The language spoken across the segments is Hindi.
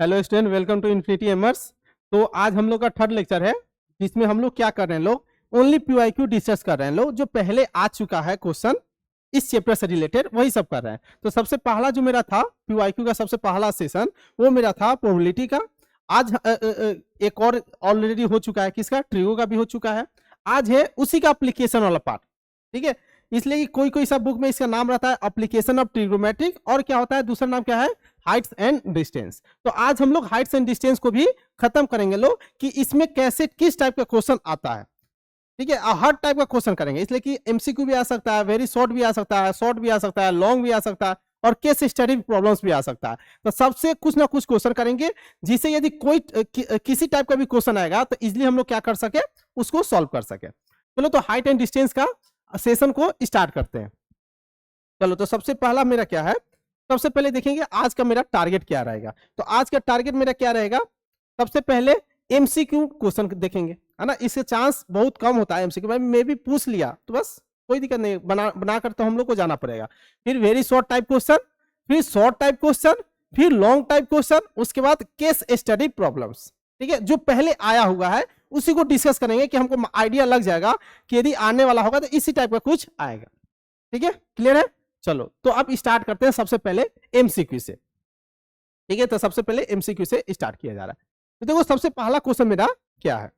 Hello student, welcome to Infinity Aimers. तो आज हम लोग का थर्ड लेक्चर है जिसमें हम लोग क्या कर रहे हैं, लोग ओनली पीवाईक्यू डिस्कस कर रहे हैं। लोग जो पहले आ चुका है क्वेश्चन इस चैप्टर से रिलेटेड वही सब कर रहे हैं। तो सबसे पहला जो मेरा था पीवाईक्यू का सबसे पहला सेशन वो मेरा था प्रोबेबिलिटी का। आज एक और ऑलरेडी हो चुका है, किसका, ट्रिगो का भी हो चुका है। आज है उसी का एप्लीकेशन वाला पार्ट, ठीक है। इसलिए कि कोई कोई सब बुक में इसका नाम रहता है एप्लीकेशन ऑफ ट्रिग्नोमेट्रिक, और क्या होता है दूसरा नाम क्या है, हाइट्स एंड डिस्टेंस। तो आज हम लोग हाइट्स एंड डिस्टेंस को भी खत्म करेंगे लोग कि इसमें कैसे किस टाइप का क्वेश्चन आता है, ठीक है। हर टाइप का क्वेश्चन करेंगे, इसलिए कि एमसीक्यू भी आ सकता है, वेरी शॉर्ट भी आ सकता है, शॉर्ट भी आ सकता है, लॉन्ग भी आ सकता है, और केस स्टडी प्रॉब्लम्स भी आ सकता है। तो सबसे कुछ ना कुछ क्वेश्चन करेंगे जिसे यदि कोई किसी टाइप का भी क्वेश्चन आएगा तो इजिली हम लोग क्या कर सके, उसको सॉल्व कर सके। चलो तो हाइट एंड डिस्टेंस का सेशन को स्टार्ट करते हैं। चलो तो सबसे पहला मेरा क्या है, सबसे पहले देखेंगे आज का मेरा टारगेट क्या रहेगा। तो आज का टारगेट मेरा क्या रहेगा, सबसे पहले एमसीक्यू क्वेश्चन देखेंगे, है ना। इससे चांस बहुत कम होता है एमसीक्यू, मैं भी पूछ लिया तो बस कोई दिक्कत नहीं, बना कर तो हम लोग को जाना पड़ेगा। फिर वेरी शॉर्ट टाइप क्वेश्चन, फिर शॉर्ट टाइप क्वेश्चन, फिर लॉन्ग टाइप क्वेश्चन, उसके बाद केस स्टडी प्रॉब्लम्स, ठीक है। जो पहले आया हुआ है उसी को डिस्कस करेंगे कि हमको आइडिया लग जाएगा कि यदि आने वाला होगा तो इसी टाइप का कुछ आएगा, ठीक है। क्लियर है। चलो तो अब स्टार्ट करते हैं सबसे पहले एमसीक्यू से, ठीक है। तो सबसे पहले एमसीक्यू से स्टार्ट किया जा रहा है। तो देखो सबसे पहला क्वेश्चन मेरा क्या है,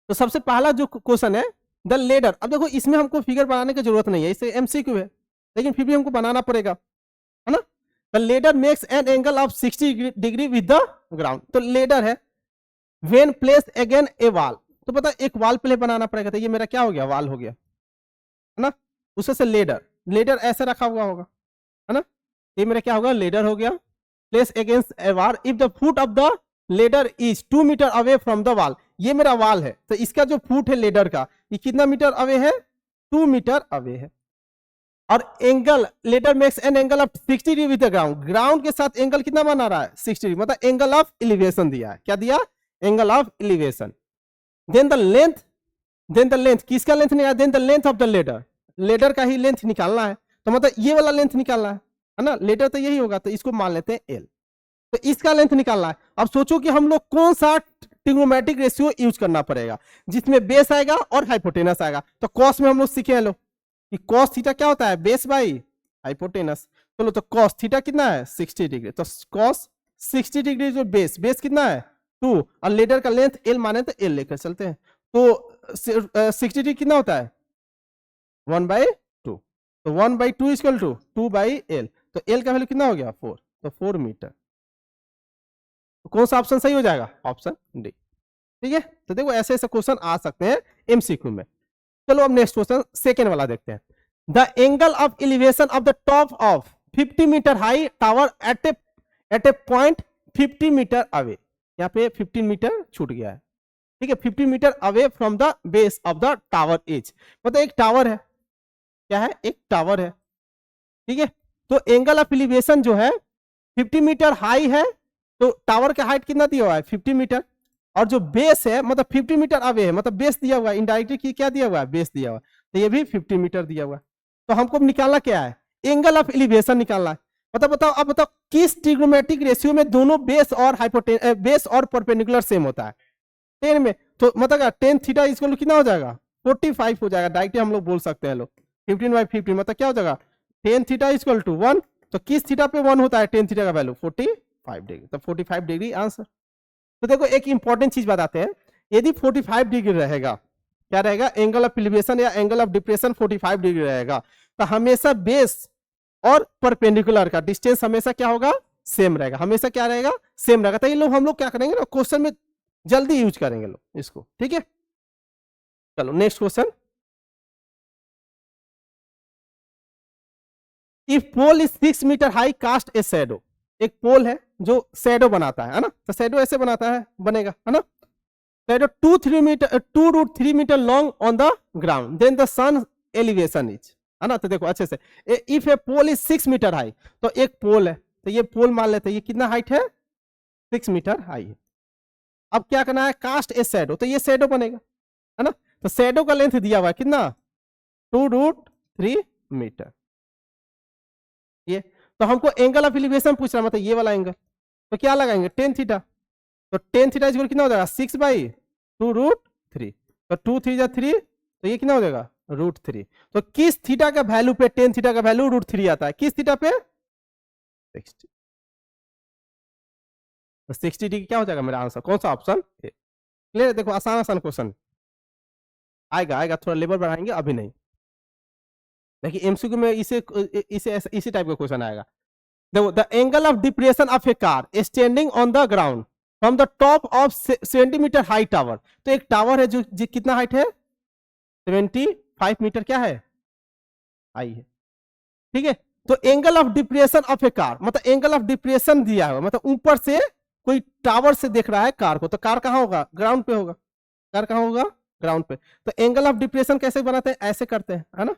तो सबसे पहला जो क्वेश्चन है द लेडर। अब देखो इसमें हमको फिगर बनाने की जरूरत नहीं है, इसे एमसीक्यू है, लेकिन फिर भी हमको बनाना पड़ेगा, है ना। The ladder makes an angle of 60 degree with the ground. तो लेडर है, when place again A wall. तो पता एक वॉल प्ले बनाना पड़ेगा, तो ये मेरा क्या हो गया, वॉल हो गया, है ना। उससे से लेडर, लेडर ऐसे रखा हुआ होगा, है ना। ये मेरा क्या होगा, लेडर हो गया। Place against a wall if the foot of the ladder is 2 metre away from the wall. ये मेरा वॉल है, तो इसका जो फुट है लेडर का, ये कितना मीटर अवे है, 2 मीटर अवे है। और angle, ladder makes an angle of 60 degree with the ground. Ground के साथ एंगल कितना बना रहा है, 60 डिग्री, मतलब एंगल ऑफ एलिवेशन दिया है। क्या दिया, angle of elevation. Then the length, then the length किसका लेंथ नहीं आया, then the length of the ladder, ladder का ही लेंथ निकालना है। तो मतलब ये वाला लेंथ निकालना है ना, लेडर तो यही होगा, तो इसको मान लेते हैं एल। तो इसका लेंथ निकालना है। अब सोचो कि हम लोग कौन सा ट्रिग्नोमेट्रिक रेशियो यूज करना पड़ेगा जिसमें बेस आएगा और हाइपोटेनस आएगा। तो कॉस में हम लोग सीखे हैं लोग कि कॉस थीटा क्या होता है, बेस बाई हाइपोटेनस। चलो तो कॉस थीटा कितना है, 60 डिग्री। तो कॉस 60 डिग्री जो बेस, बेस कितना है 2, और लेडर का लेंथ एल माने तो एल लेकर चलते हैं। तो 60 डिग्री कितना होता है 1/2। तो 1/2 इक्वल टू 2/L। तो एल का वैल्यू कितना हो गया 4, तो 4 मीटर। तो कौन सा ऑप्शन सही हो जाएगा, ऑप्शन डी, ठीक है। तो देखो ऐसे ऐसे क्वेश्चन आ सकते हैं एमसीक्यू में। चलो अब नेक्स्ट क्वेश्चन सेकेंड वाला देखते हैं। The angle of elevation of the top of 50 metre high tower at a point 50 metre away. यहाँ पे 15 मीटर छूट गया है, ठीक है। 50 metre away from the base of the tower as, मतलब एक टावर है, क्या है, एक टावर है, ठीक है। तो एंगल ऑफ एलिवेशन जो है 50 मीटर हाई है, तो टावर का हाइट कितना दिया हुआ है 50 मीटर, और जो बेस है मतलब 50 मीटर अवे है, मतलब बेस दिया हुआ है, इनडायरेक्टली क्या दिया हुआ है, बेस दिया हुआ है, तो ये भी 50 मीटर दिया हुआ है। तो हमको निकालना क्या है, एंगल ऑफ एलिवेशन निकालना है। मतलब बताओ, अब बताओ किस ट्रिग्नोमेट्रिक रेशियो में दोनों बेस और बेस और परपेंडिकुलर सेम होता है, 10 में। तो मतलब 10 थीटा इसको कितना हो जाएगा 45 हो जाएगा, डायरेक्टली हम लोग बोल सकते हैं लोग 15/15, मतलब क्या हो जाएगा 10 थीटा इक्वल टू 1। तो किस थीटा पे 1 होता है, 10 थीटा का वैल्यू 45 डिग्री, तो 45 डिग्री आंसर। तो देखो एक इंपॉर्टेंट चीज बताते हैं, यदि 45 डिग्री रहेगा, क्या रहेगा, एंगल ऑफ एलिवेशन या एंगल ऑफ डिप्रेशन 45 डिग्री रहेगा, तो हमेशा बेस और परपेंडिकुलर का डिस्टेंस हमेशा क्या होगा, सेम रहेगा, हमेशा क्या रहेगा, सेम रहेगा। तो ये लोग हम लोग क्या करेंगे ना, क्वेश्चन में जल्दी यूज करेंगे लोग इसको, ठीक है। चलो next question. If pole is 6 metre high cast a shadow. एक पोल है जो शैडो बनाता है ना, तो शैडो ऐसे बनाता है, बनेगा, है ना। Shadow 2 √3 metre long on the ground, then the sun elevation is, है ना। तो देखो अच्छे से, if a pole is 6 metre high, तो एक पोल है, तो ये पोल मान लेते हैं, ये कितना हाइट है 6 मीटर हाई है। अब क्या करना है, कास्ट ए शैडो, तो ये शैडो बनेगा, है ना। तो शैडो का लेंथ दिया हुआ है कितना 2 √3 मीटर, ये तो हमको एंगल ऑफ एलिवेशन पूछ रहा है, मतलब ये वाला एंगल, तो क्या लगाएंगे टेन थीटा, तो टेन थीटा इक्वल कितना हो जाएगा 6/2√3, तो 2 3 जा 3, तो ये कितना हो जाएगा √3। तो किस थीटा का वैल्यू पे टेन थीटा का वैल्यू √3 आता है, किस थीटा पे 60, तो 60 डिग्री क्या हो जाएगा मेरा आंसर, कौन सा ऑप्शन है। क्लियर, देखो आसान आसान क्वेश्चन आएगा आएगा, थोड़ा लेवल बढ़ाएंगे, अभी नहीं। देखिए एमसीक्यू में इसी टाइप का क्वेश्चन आएगा। देखो the angle of depression of a car standing on the ground from the top of 70 metre high tower, तो एक टावर है जो कितना हाइट है 75 मीटर क्या है हाई है, ठीक है। तो angle of depression of a car, मतलब एंगल ऑफ डिप्रेशन दिया है, मतलब ऊपर से कोई टावर से देख रहा है कार को, तो कार कहां होगा ग्राउंड पे होगा, कार कहां होगा ग्राउंड पे। तो एंगल ऑफ डिप्रेशन कैसे बनाते हैं, ऐसे करते हैं, है ना,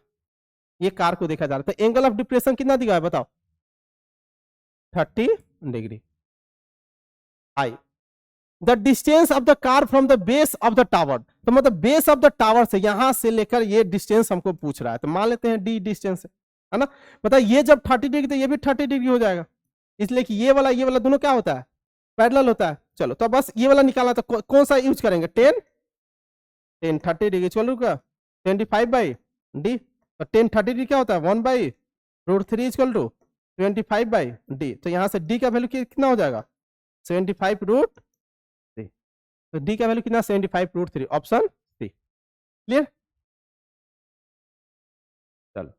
ये कार को देखा जा रहा है, तो एंगल ऑफ डिप्रेशन कितना दिया है बताओ 30 degree I. The distance of the car from the base of the tower, तो मतलब बेस ऑफ द टावर से यहां से लेकर ये डिस्टेंस हमको पूछ रहा है, तो मान लेते हैं डी डिस्टेंस है ना। मतलब ये जब 30 डिग्री तो ये भी 30 डिग्री हो जाएगा, इसलिए कि ये वाला दोनों क्या होता है पैरेलल होता है। चलो तो बस ये वाला निकालना, तो कौन सा यूज करेंगे 10 30 डिग्री, चलो का 25/d, तो 10 30 डिग्री क्या होता है 1/√3 इक्वल टू 25/d, तो यहां से d का वैल्यू कितना हो जाएगा 75√3, तो d का वैल्यू कितना 75√3, ऑप्शन सी। क्लियर, चलो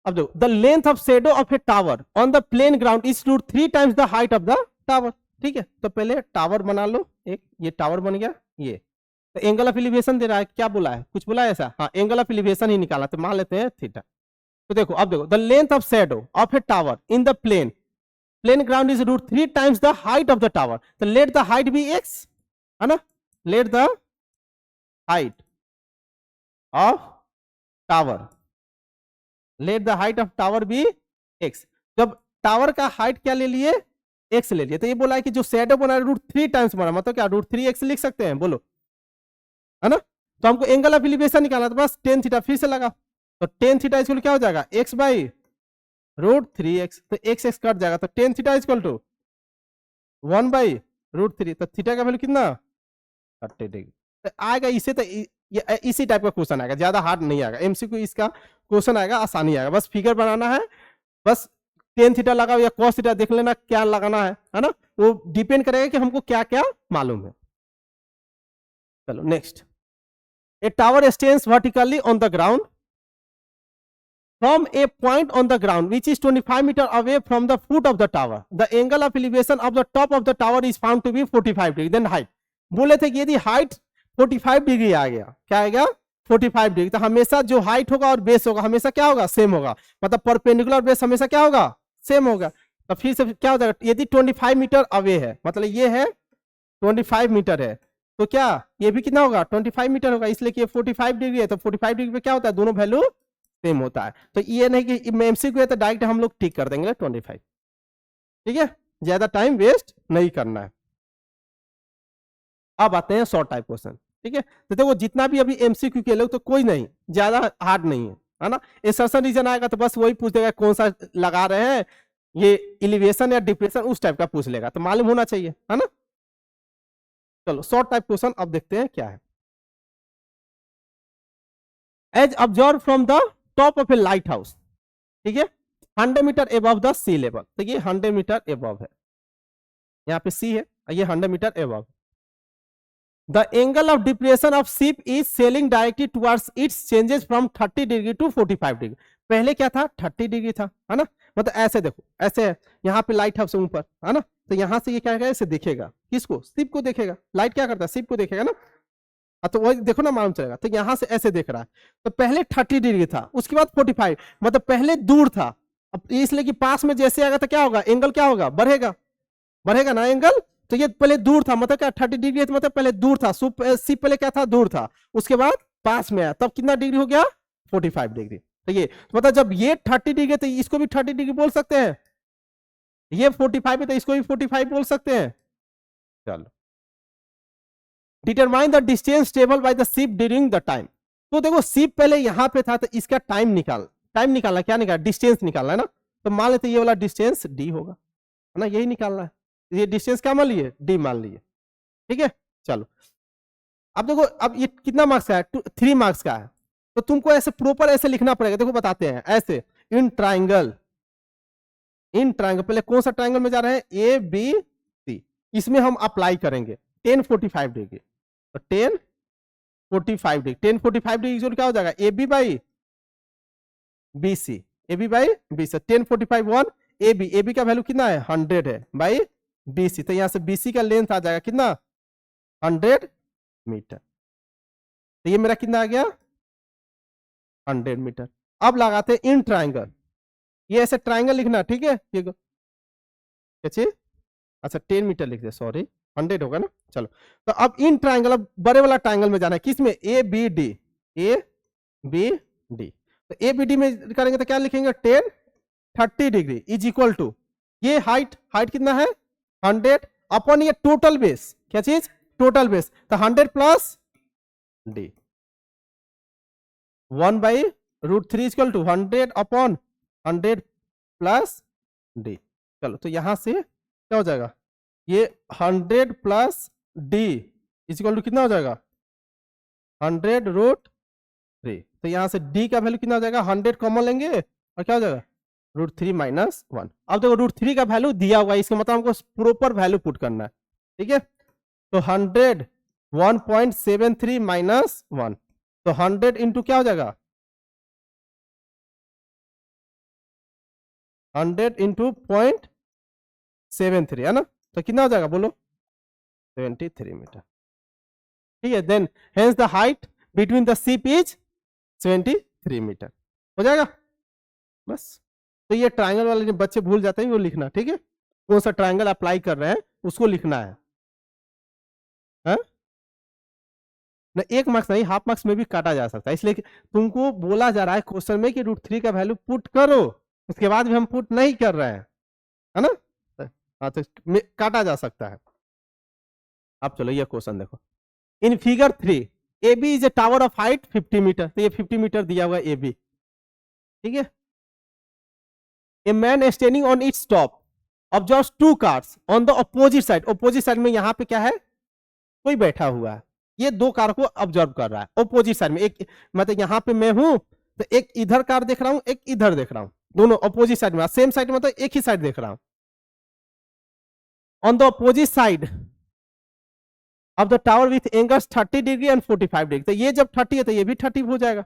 अब देखो the length of shadow of a tower on the plane ground is √3 times the height of the tower, ठीक है। तो पहले टावर बना लो, एक ये टावर बन गया, ये तो एंगल ऑफ एलिवेशन दे रहा है, क्या बोला है कुछ बोला है ऐसा, हाँ एंगल ऑफ एलिवेशन ही निकाला, तो मान लेते हैं थीटा। तो देखो अब देखो the length of shadow of a tower in the plane ground is √3 times the height of the tower, तो let the height be x, है ना, let the height of tower, let the height of tower be x। जब टावर का हाइट क्या ले लिए x ले लिए, तो ये बोला है कि जो शेडो बना है √3 टाइम्स बना, मतलब क्या √3x लिख सकते हैं बोलो, है ना। तो हमको एंगल ऑफ एलिवेशन निकालना, तो बस टेन थीटा फिर से लगा, तो टेन थीटा इक्वल क्या हो जाएगा x/√3x, तो x कट जाएगा, तो टेन थीटा इक्वल टू 1/√3, तो थीटा का वैल्यू कितना 30 डिग्री, तो आएगा इसे, तो इसी टाइप का क्वेश्चन आएगा, ज्यादा हार्ड नहीं आएगा एमसीक्यू, इसका क्वेश्चन आएगा आसानी आएगा, बस फिगर बनाना है, बस टेन थीटा लगाओ या cos थीटा देख लेना क्या लगाना है ना, वो डिपेंड करेगा कि हमको क्या क्या मालूम है। चलो next, A tower stands vertically on the ground from a point on the ground which is 25 meter away from the foot of the tower, the angle of elevation of the top of the tower is found to be 45 degree, then height। बोले थे कि यदि हाइट 45 डिग्री आ गया, क्या आएगा 45 डिग्री, तो हमेशा जो हाइट होगा और बेस होगा हमेशा क्या होगा सेम होगा, मतलब परपेंडिकुलर बेस हमेशा क्या होगा सेम होगा। तो फिर से क्या हो जाएगा, यदि 25 मीटर अवे है, मतलब ये है 25 मीटर है, तो क्या ये भी कितना होगा 25 मीटर होगा, इसलिए कि ये 45 डिग्री है, तो 45 डिग्री पे क्या होता है दोनों वैल्यू सेम होता है। तो ये नहीं कि एमसीक्यू है तो डायरेक्ट हम लोग ठीक कर देंगे 25, ठीक है, ज्यादा टाइम वेस्ट नहीं करना है। अब आते हैं शॉर्ट टाइप क्वेश्चन, ठीक है। तो देखो जितना भी अभी एमसीक्यू के लोग तो कोई नहीं ज्यादा हार्ड नहीं है ना, एसर्शन रीजन आएगा तो बस वही पूछ देगा कौन सा लगा रहे हैं, ये एलिवेशन या डिप्रेशन उस टाइप का पूछ लेगा, तो मालूम होना चाहिए, है ना। चलो शॉर्ट टाइप क्वेश्चन अब देखते हैं क्या है। As observe from the top of a light house, ठीक है, 100 metre above the sea level, तो ये 100 मीटर एबव है, यहाँ पे सी है, ये 100 metre above. The angle of depression of ship is sailing directly towards its changes from 30 degree to 45 degree, पहले क्या था 30 डिग्री था, है ना, मतलब ऐसे देखो ऐसे है, यहाँ पे लाइट हाउस ऊपर, है ना, तो यहाँ से ये क्या ऐसे देखेगा, किसको शिप को देखेगा, लाइट क्या करता है शिप को देखेगा ना, तो वही देखो ना मालूम चलेगा। तो यहां से ऐसे देख रहा है, तो पहले 30 डिग्री था, उसके बाद 45, मतलब पहले दूर था, अब इसलिए कि पास में जैसे आएगा तो क्या होगा एंगल क्या होगा बढ़ेगा, बढ़ेगा ना एंगल, तो ये पहले दूर था, मतलब क्या 30 डिग्री तो मतलब पहले दूर था, सी पहले क्या था दूर था, उसके बाद पास में आया, तब कितना डिग्री हो गया 45 डिग्री। तो ये मतलब जब ये 30 डिग्री तो इसको भी 30 डिग्री बोल सकते हैं, ये 45 है तो इसको भी 45 बोल सकते हैं। चलो determine the distance travel by the ship during the time, तो देखो शिप पहले यहां पे था तो इसका टाइम निकालना, क्या निकालना डिस्टेंस निकालना है ना, तो मान लेते ये वाला डिस्टेंस डी होगा, है ना, यही निकालना है। ये डिस्टेंस क्या मान लिए, डी मान लिए, ठीक है। चलो अब देखो, अब ये कितना मार्क्स का है, 3 मार्क्स का है, तो तुमको ऐसे प्रॉपर ऐसे लिखना पड़ेगा। देखो बताते हैं ऐसे, इन ट्राइंगल, इन ट्राइंगल, पहले कौन सा ट्राइंगल में जा रहे हैं, ए बी सी, इसमें हम अप्लाई करेंगे 1045 डिग्री, तो 1045 डिग्री, 1045 डिग्री क्या हो जाएगा, A B by B C, A B by B C, 1045 1 A B का वैल्यू कितना है 100 है बाई बी सी, तो यहां से बी सी का लेंथ आ जाएगा कितना 100 मीटर, तो ये मेरा कितना आ गया 100 मीटर। अब लगाते हैं इन ट्राइंगल, ये ऐसे ट्राइंगल लिखना, ठीक है, ये कैसे, अच्छा 10 मीटर लिख दे, सॉरी 100 होगा ना। चलो तो अब इन ट्राइंगल, अब बड़े वाला ट्राइंगल में जाना है, किस में, A B D, A B D, तो ए बी डी में करेंगे तो क्या लिखेंगे 1030 डिग्री इज इक्वल टू, ये हाइट कितना है 100 अपॉन ये टोटल बेस, क्या चीज टोटल बेस, तो 100 plus D 1 by √3 equal to 100 upon 100 plus D. चलो तो यहां से क्या हो जाएगा, ये 100 प्लस डी इक्वल टू कितना हो जाएगा 100√3, तो यहां से डी का वैल्यू कितना हो जाएगा 100 कॉमन लेंगे और क्या हो जाएगा √3 माइनस 1। अब देखो √3 का वैल्यू दिया हुआ है, इसका मतलब हमको प्रॉपर वैल्यू पुट करना है, ठीक है। तो 100 1.73 माइनस 1, तो 100 इंटू क्या हो जाएगा 100 इंटू 0.73, है ना, तो कितना हो जाएगा बोलो 73 मीटर, ठीक है। Then hence the height between the ship is 73 metre, हो जाएगा बस। तो ये ट्राइंगल वाले जो बच्चे भूल जाते हैं वो लिखना, ठीक है, कौन सा ट्राइंगल अप्लाई कर रहे हैं उसको लिखना है, हा? ना 1 मार्क्स नहीं, हाफ मार्क्स में भी काटा जा सकता है, इसलिए तुमको बोला जा रहा है क्वेश्चन में कि √3 का वैल्यू पुट करो, उसके बाद भी हम पुट नहीं कर रहे हैं, है ना, हाँ तो काटा जा सकता है। अब चलो ये क्वेश्चन देखो, in figure 3 A B is a tower of height 50 metre, तो ये 50 मीटर दिया हुआ ए बी, ठीक है। A man standing on its top observes 2 cars on the opposite side में यहाँ पे क्या है कोई बैठा हुआ है, ये 2 कार को ऑब्जर्व कर रहा है अपोजिट साइड में, एक मतलब यहाँ पे मैं हूं तो एक इधर कार देख रहा हूं, एक इधर देख रहा हूं, दोनों अपोजिट साइड में, सेम साइड में तो एक ही साइड देख रहा हूं। On the opposite side of the tower with angles 30 degree and 45 degree, तो ये जब 30 है तो ये भी 30 हो जाएगा,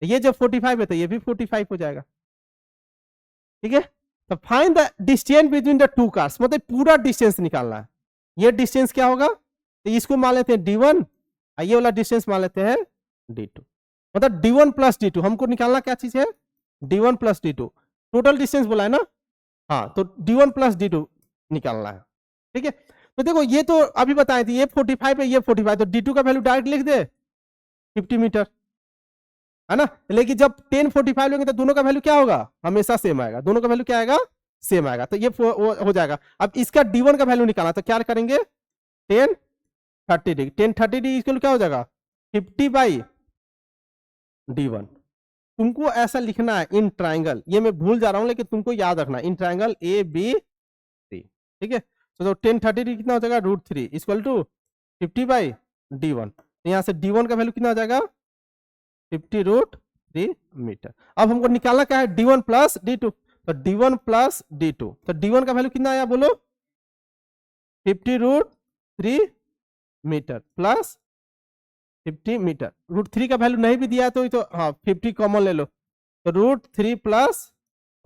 ये जब 45 है तो ये भी 45 हो जाएगा, ठीक है। तो find the distance between the 2 cars, मतलब पूरा डिस्टेंस निकालना है, ये डिस्टेंस क्या होगा, तो इसको मान लेते हैं d1, ये वाला डिस्टेंस मान लेते हैं d2, मतलब d1 प्लस d2, हमको निकालना क्या चीज है d1 plus d2, total distance बोला है ना, हाँ तो d1 प्लस d2 निकालना है, ठीक है। तो देखो ये तो अभी बताए थे, ये 45 है ये 45, तो d2 का वैल्यू डायरेक्ट लिख दे 50 मीटर, है ना, लेकिन जब 1045 लेंगे तो दोनों का वैल्यू क्या होगा हमेशा सेम आएगा, दोनों का वैल्यू क्या आएगा सेम आएगा, तो ये हो जाएगा। अब इसका d1 का वैल्यू निकालना, तो क्या करेंगे 1030 डिग्री, 1030 डिग्री इसके लिए क्या हो जाएगा 50 बाई d1, तुमको ऐसा लिखना है इन ट्राइंगल, ये मैं भूल जा रहा हूं लेकिन तुमको याद रखना in triangle A B C, ठीक है। तो 1030 डिग्री कितना हो जाएगा √3 इक्वल टू 50 बाई d1, तो यहां से d1 का वैल्यू कितना हो जाएगा 50√3 मीटर। अब हमको निकालना क्या है d1 प्लस d2, तो d1 प्लस d2, तो d1 का वैल्यू कितना आया बोलो 50√3 मीटर प्लस 50 मीटर, √3 का वैल्यू नहीं भी दिया है तो हाँ 50 कॉमन ले लो, तो √3 प्लस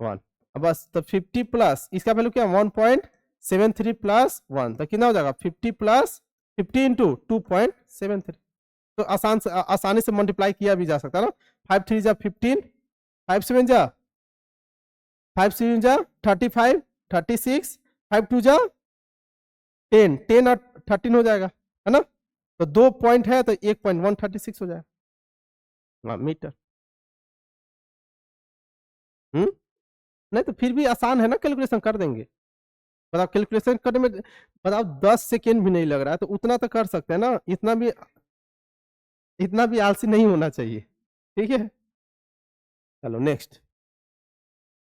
1, बस, तो 50 प्लस इसका वैल्यू क्या 1.73 प्लस 1, तो कितना हो जाएगा 50 प्लस 50 इंटू 2.73, तो आसानी से मल्टीप्लाई किया भी जा सकता है ना, 5 3 जा 15, 5 7 जा 35, 36, 5 2 जा 10, 10 और 13 हो जाएगा, है ना, तो 2 पॉइंट है तो 1.136 हो जाएगा मीटर। नहीं तो फिर भी आसान है ना, कैलकुलेशन कर देंगे, बताओ कैलकुलेशन करने में बताओ 10 सेकेंड भी नहीं लग रहा है, तो उतना तो कर सकते हैं ना, इतना भी आलसी नहीं होना चाहिए, ठीक है। चलो next,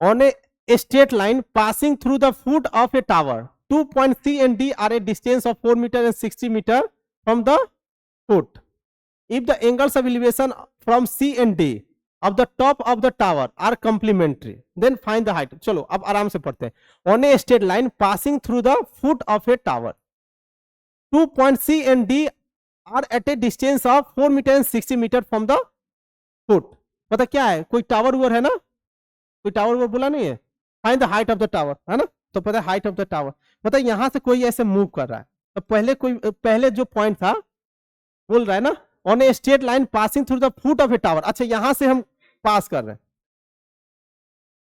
on A a straight line passing through the foot of a tower. 2 points C and D are a distance of 4 meter and 60 meter from the foot. If the angles of elevation from C and D of the top of the tower are complementary, then find the height. चलो अब आराम से पढ़ते हैं. On a straight line passing through the foot of a tower, 2 points C and D are at a distance of 4 meter and 60 meter from the foot. पता क्या है? कोई टावर वुअर है ना, कोई टावर वुअर बोला नहीं है. Find the height of the tower, है ना. तो पता है हाइट ऑफ द टावर. पता है यहां से कोई ऐसे मूव कर रहा है, तो पहले जो पॉइंट था बोल रहा है ना, on a straight line passing through the foot of a tower. अच्छा यहां से हम पास कर रहे हैं,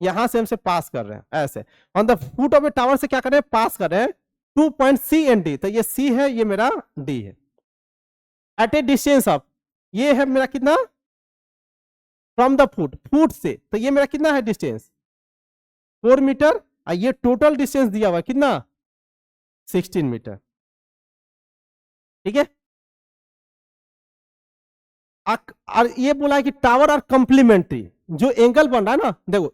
यहां से हमसे पास कर रहे हैं ऐसे. On the foot of a tower से क्या कर रहे हैं? पास कर रहे हैं. 2 पॉइंट सी एंड डी, तो ये सी है, ये मेरा डी है. एट ए डिस्टेंस ऑफ, ये है मेरा कितना? फ्रॉम द फुट से, तो ये मेरा कितना है डिस्टेंस? 4 मीटर. ये टोटल डिस्टेंस दिया हुआ कितना? 16 मीटर. ठीक है. और ये बोला है कि टावर आर कंप्लीमेंट्री. जो एंगल बन रहा है ना, देखो,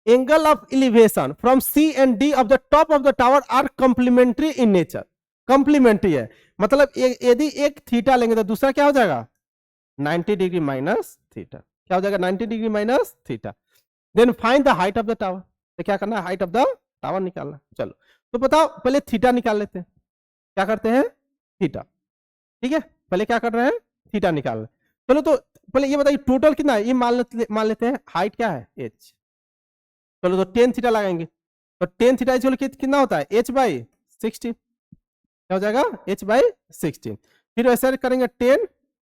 angle of elevation from C and D of the top of the tower are complementary in nature. Complementary है मतलब यदि एक थीटा लेंगे तो दूसरा क्या हो जाएगा? 90 डिग्री माइनस थीटा. क्या हो जाएगा? 90 degree minus theta. Then find the height of the tower. तो क्या करना है? हाइट ऑफ द टावर निकालना. चलो तो बताओ, पहले थीटा निकाल लेते हैं. क्या करते हैं? थीटा. ठीक है, पहले क्या कर रहे हैं? थीटा निकाल रहे हैं. चलो तो पहले ये बताइए टोटल कितना है? ये मान लेते हैं हाइट क्या है? h. चलो तो 10 थीटा लगाएंगे, तो 10 थीटा चलो कितना होता है? h by 16. क्या हो जाएगा? h by 16. फिर ऐसा करेंगे 10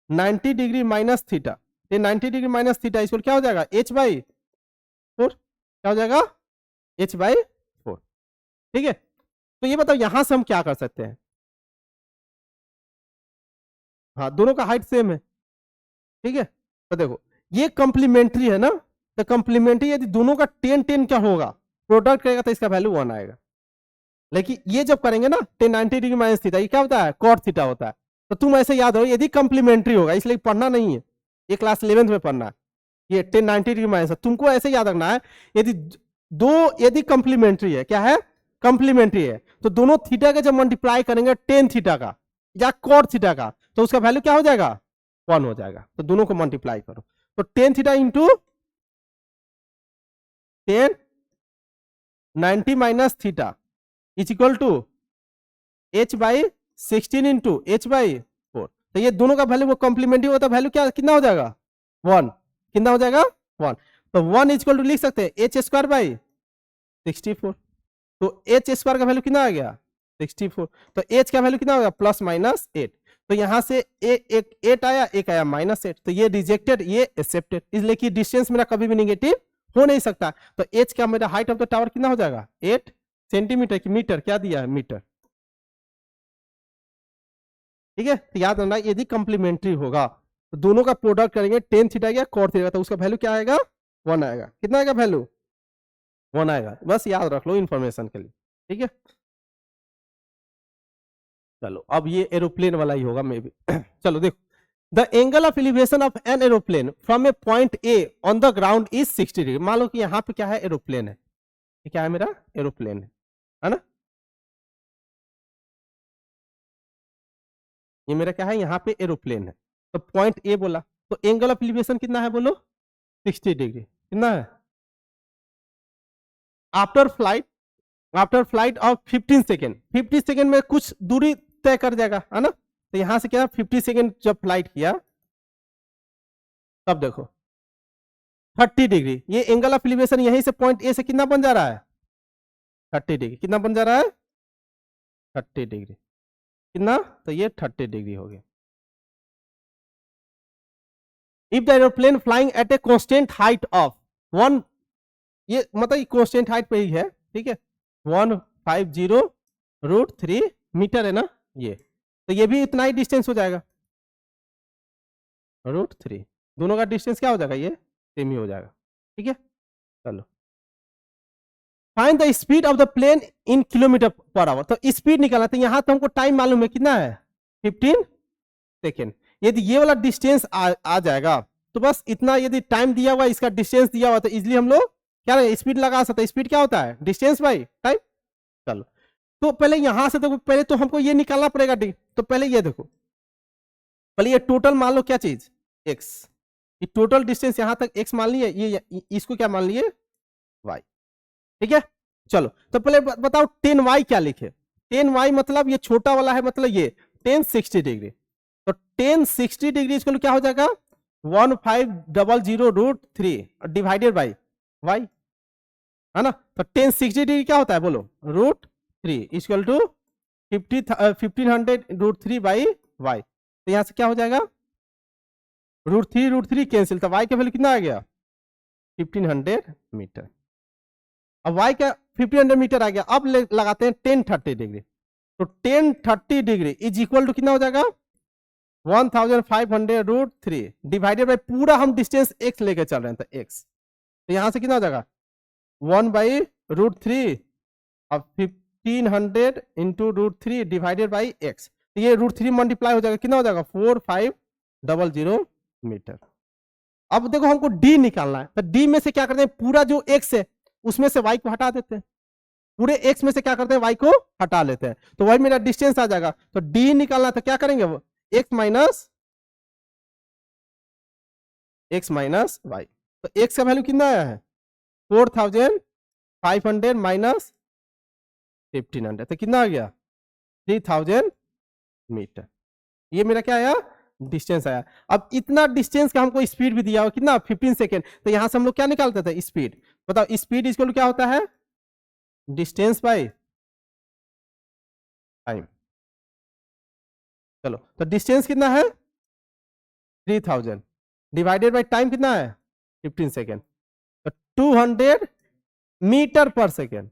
90 degree minus theta. 10 90 degree minus theta इसको क्या हो जाएगा? h by 4. क्या हो जाएगा? h by 4. ठीक है, तो ये बताओ यहां से हम क्या कर सकते हैं? हाँ, दोनों का हाइट सेम है. ठीक है, तो देखो ये कंप्लीमेंट्री है ना, तो कंप्लीमेंट्री यदि दोनों का 10 10 क्या होगा? प्रोडक्ट करेगा तो इसका वैल्यू 1 आएगा. लेकिन ये जब करेंगे ना 10 90 डिग्री माइनस थीटा, ये क्या होता है? कॉट थीटा होता है. तो तुम ऐसे याद रहो, यदि कंप्लीमेंट्री होगा, इसलिए पढ़ना नहीं है, ये क्लास 11th में पढ़ना है. ये 10 90 डिग्री माइनस, तुमको ऐसे याद रखना है, यदि कंप्लीमेंट्री है, क्या है? कंप्लीमेंट्री है, तो दोनों थीटा का जब मल्टीप्लाई करेंगे 10 थीटा का या कॉट थीटा का, तो उसका वैल्यू क्या हो जाएगा? 1 हो जाएगा. तो दोनों को मल्टीप्लाई करो, तो 10 theta into 10 90 minus theta is equal to h by 16 into h by 4. तो ये दोनों का वैल्यू वो कॉम्प्लीमेंट्री होता है, वैल्यू क्या कितना हो जाएगा? 1. कितना हो जाएगा? 1. तो 1 इज इक्वल टू लिख सकते हैं h स्क्वायर बाई 64. तो h स्क्वायर का वैल्यू कितना आ गया? 64. तो h का वैल्यू कितना होगा? Plus minus 8. तो यहां से एक 8 आया, एक आया माइनस 8, तो ये रिजेक्टेड, ये एक्सेप्टेड, इसलिए कि डिस्टेंस मेरा कभी भी नेगेटिव हो नहीं सकता. तो h का मेरा हाइट ऑफ द टावर कितना हो जाएगा? 8 सेंटीमीटर की मीटर क्या दिया है? मीटर. ठीक है, तो याद रखना यदि कंप्लीमेंट्री होगा तो दोनों का प्रोडक्ट करेंगे 10 थीटा या कॉट थीटा, तो उसका वैल्यू क्या आएगा? 1 आएगा. कितना आएगा वैल्यू? 1 आएगा. बस याद रख लो इंफॉर्मेशन के लिए. ठीक है, चलो अब ये एरोप्लेन वाला ही होगा मे बी. चलो देखो, the angle of elevation of an aeroplane from A point A on the ground is 60 degree. मान लो कि यहाँ पे क्या है? एरोप्लेन है. ये क्या है? मेरा एरोप्लेन है ना. ये मेरा क्या है? यहाँ पे एरोप्लेन है. तो पॉइंट ए बोला, तो एंगल ऑफ एलिवेशन कितना है? बोलो 60 डिग्री. कितना है? After flight of 15 second, 50 second में कुछ दूरी तय कर जाएगा, है ना. तो यहां से क्या 50 सेकेंड जब फ्लाइट किया, तब देखो 30 डिग्री. ये एंगल ऑफ एलिवेशन यहीं से पॉइंट ए से कितना बन जा रहा है? 30 डिग्री. कितना बन जा रहा है? 30 डिग्री. कितना? तो ये 30 डिग्री हो गया. If the aeroplane flying eight a constant height of 1, ये मतलब कांस्टेंट हाइट पे ही है. ठीक है, 150√3 मीटर है ना ये, तो ये भी इतना ही डिस्टेंस हो जाएगा. √3, दोनों का डिस्टेंस क्या हो जाएगा? ये सेम ही हो जाएगा. ठीक है, चलो find the speed of the plane in kilometre per hour. तो स्पीड निकालना, तो यहां तो हमको टाइम मालूम है कितना है? 15 सेकेंड. यदि ये वाला डिस्टेंस आ जाएगा तो बस इतना, यदि टाइम दिया हुआ इसका डिस्टेंस दिया हुआ तो इजिली हम लोग क्या स्पीड लगा सकते, स्पीड क्या होता है, डिस्टेंस बाई टाइम। चलो तो पहले यहां से देखो, पहले तो हमको ये निकालना पड़ेगा डी, तो पहले ये देखो, पहले ये टोटल मान लो क्या चीज, एक्स, ये टोटल डिस्टेंस यहां तक एक्स मान लिए, ये इसको क्या मान लिए, वाई, ठीक है। चलो तो पहले बताओ 10y क्या लिखे, 10y मतलब ये छोटा वाला है, मतलब ये 1060 डिग्री, तो 1060 डिग्री इसको क्या हो जाएगा 1500√3 डिवाइडेड बाई y, है ना। तो 1060 डिग्री क्या होता है बोलो, √3 इक्वल टू 1500√3 बाई y। तो यहां से क्या हो जाएगा √3 कैंसिल, तो y का वैल्यू कितना आ गया 1500 मीटर। अब y का 1500 मीटर आ गया, अब लगाते हैं 1030 डिग्री, तो 1030 डिग्री इज इक्वल टू कितना हो जाएगा 1500√3 डिवाइडेड बाई पूरा हम डिस्टेंस x लेके चल रहे हैं, तो x, तो यहां से कितना हो जाएगा 1/√3 अब 1500 इंटू √3 डिवाइडेड बाई x, तो ये √3 मल्टीप्लाई हो जाएगा, कितना हो जाएगा 4500 मीटर। अब देखो हमको d निकालना है, तो d में से क्या करते हैं, पूरा जो x है उसमें से y को हटा देते हैं, पूरे x में से क्या करते हैं y को हटा लेते हैं, तो वही मेरा डिस्टेंस आ जाएगा। तो d निकालना तो क्या करेंगे वो x माइनस y, तो x का वैल्यू कितना आया है 4500 माइनस 1500, तो कितना आ गया 3000 मीटर, ये मेरा क्या आया डिस्टेंस आया। अब इतना डिस्टेंस का हमको स्पीड भी दिया हो कितना 15 सेकेंड, तो यहां से हम लोग क्या निकालते थे स्पीड, बताओ स्पीड इक्वल क्या होता है डिस्टेंस बाय टाइम। चलो तो डिस्टेंस कितना है 3000 डिवाइडेड बाय टाइम कितना है 15 सेकेंड, तो 200 मीटर पर सेकेंड,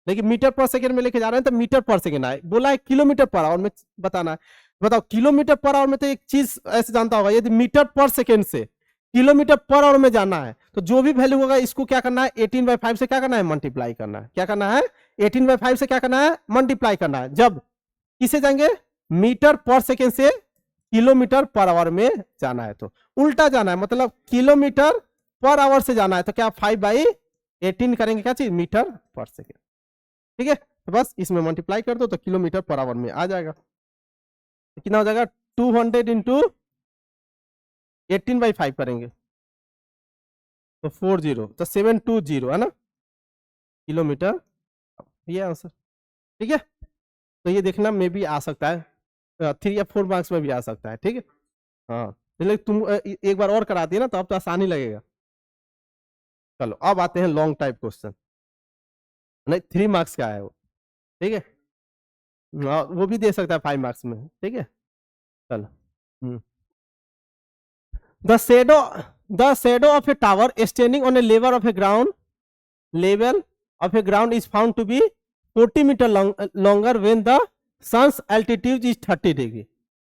लेकिन मीटर पर सेकेंड में लेके जा रहे हैं तो मीटर पर सेकेंड आए, बोला है किलोमीटर पर आवर में बताना है। बताओ किलोमीटर पर आवर में तो एक चीज ऐसे जानता होगा, यदि मीटर पर सेकेंड से किलोमीटर पर आवर में जाना है तो जो भी वैल्यू होगा इसको क्या करना है 18/5 से क्या करना है मल्टीप्लाई करना है, क्या करना है 18/5 से क्या करना है मल्टीप्लाई करना है। जब किसे जाएंगे मीटर पर सेकेंड से किलोमीटर पर आवर में जाना है, तो उल्टा जाना है, मतलब किलोमीटर पर आवर से जाना है तो क्या 5/18 करेंगे क्या चीज मीटर पर सेकेंड, ठीक है। तो बस इसमें मल्टीप्लाई कर दो तो किलोमीटर पर आवर में आ जाएगा, तो कितना हो जाएगा 200 इंटू 18/5 करेंगे तो 40, तो 720 है ना किलोमीटर, ये आंसर, ठीक है। तो ये देखना में भी आ सकता है 3 या 4 मार्क्स में भी आ सकता है, ठीक है। हाँ लेकिन तुम एक बार और करा दिए ना तो अब तो आसानी लगेगा। चलो अब आते हैं लॉन्ग टाइप क्वेश्चन, नहीं 3 मार्क्स का है वो, ठीक है, वो भी दे सकता है 5 मार्क्स में, ठीक है। चलो the shadow of a tower standing on a level of a ground is found to be 40 metre longer when the sun's altitude is 30 degree,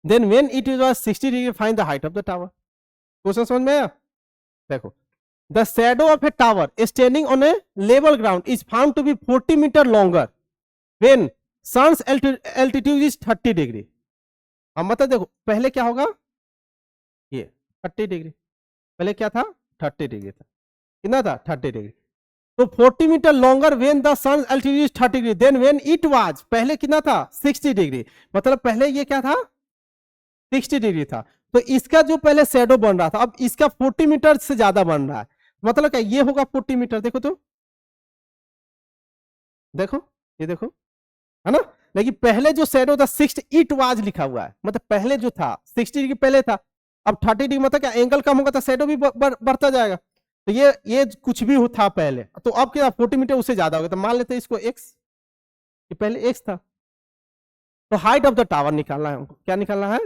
then when it was 60 degree find the height of the tower। Question समझ में आया, देखो the shadow of a tower standing on a level ground is found to be 40 meter longer when sun's altitude is 30 degree। अब मतलब देखो पहले क्या होगा ये 30 डिग्री, पहले क्या था 30 डिग्री था, कितना था 30 डिग्री, तो 40 metre longer when the sun altitude is 30 degree, then when it was पहले कितना था 60 डिग्री, मतलब पहले ये क्या था 60 डिग्री था, तो इसका जो पहले शैडो बन रहा था अब इसका 40 मीटर से ज्यादा बन रहा है, मतलब क्या ये होगा 40 मीटर, देखो तो देखो ये देखो है ना, लेकिन पहले जो शैडो था 60 इट वाज लिखा हुआ है, मतलब पहले जो था 60 डिग्री पहले था, अब 30 डिग्री मतलब क्या एंगल कम होगा तो शैडो भी बढ़ता जाएगा, तो ये कुछ भी था पहले, तो अब क्या 40 मीटर उससे ज्यादा हो गया, तो मान लेते हैं इसको x, ये पहले x था। तो हाइट ऑफ द टावर निकालना है हमको, क्या निकालना है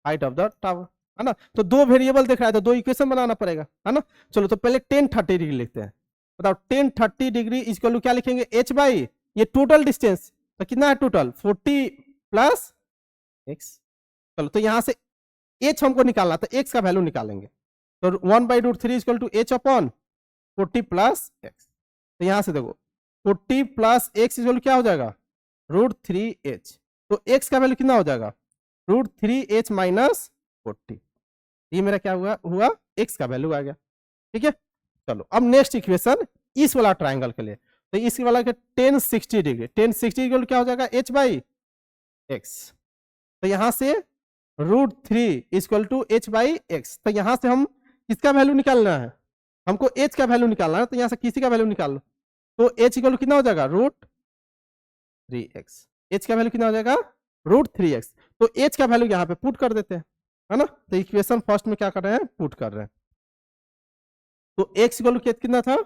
हाइट ऑफ द टावर, है ना। तो दो वेरिएबल दिख रहा है तो दो इक्वेशन बनाना पड़ेगा, है ना। चलो तो पहले 1030 डिग्री लिखते हैं, बताओ 1030 डिग्री इक्वल टू क्या लिखेंगे h बाई ये टोटल डिस्टेंस, तो कितना है टोटल 40 प्लस x। चलो तो यहां से h हमको निकालना तो x का वैल्यू निकालेंगे, तो 1/√3 equal to h upon 40 plus x, तो यहां से देखो 40 प्लस x इक्वल क्या हो जाएगा √3h, तो x का वैल्यू कितना हो जाएगा √3h माइनस 40, ये मेरा क्या हुआ x का वैल्यू आ गया, ठीक है। चलो अब नेक्स्ट इक्वेशन इस वाला ट्राइंगल के लिए, तो इस वाला के टेन 60 डिग्री, टेन 60 डिग्री क्या हो जाएगा h बाई एक्स। तो यहां से √3 equal to h by x. तो यहां से हम किसका वैल्यू निकालना है, हमको h का वैल्यू निकालना है, तो यहां से किसी का वैल्यू निकाल लो, तो h इक्वल कितना हो जाएगा √3x, h का वैल्यू कितना हो जाएगा √3x। तो h का वैल्यू यहाँ पे पुट कर देते हैं, है ना। तो इक्वेशन फर्स्ट में क्या कर रहे हैं, पुट कर रहे हैं। तो x इक्वल कितना था,